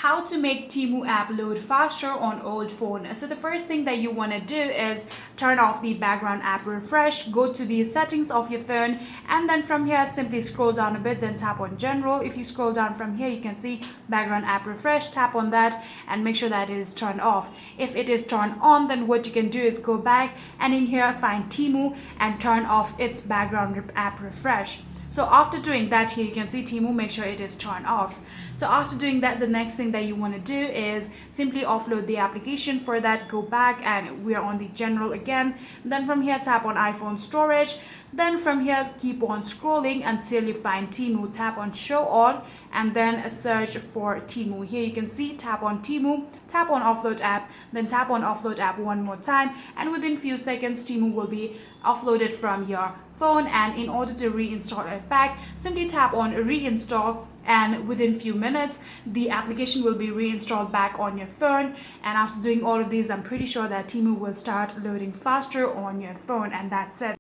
how to make Temu app load faster on old phone. So the first thing that you want to do is turn off the background app refresh, go to the settings of your phone, and then from here simply scroll down a bit, then tap on general. If you scroll down from here, you can see background app refresh, tap on that and make sure that it is turned off. If it is turned on, then what you can do is go back and in here find Temu and turn off its background app refresh. So after doing that, here you can see Temu, make sure it is turned off. So after doing that, the next thing that you want to do is simply offload the application. For that, go back and we are on the general again. Then from here, tap on iPhone storage. Then from here, keep on scrolling until you find Temu. Tap on show all and then search for Temu. Here you can see, tap on Temu, tap on offload app, then tap on offload app one more time, and within few seconds Temu will be offloaded from your phone. And in order to reinstall it back, simply tap on reinstall, and within few minutes the application will be reinstalled back on your phone. And after doing all of these, I'm pretty sure that Temu will start loading faster on your phone. And that's it.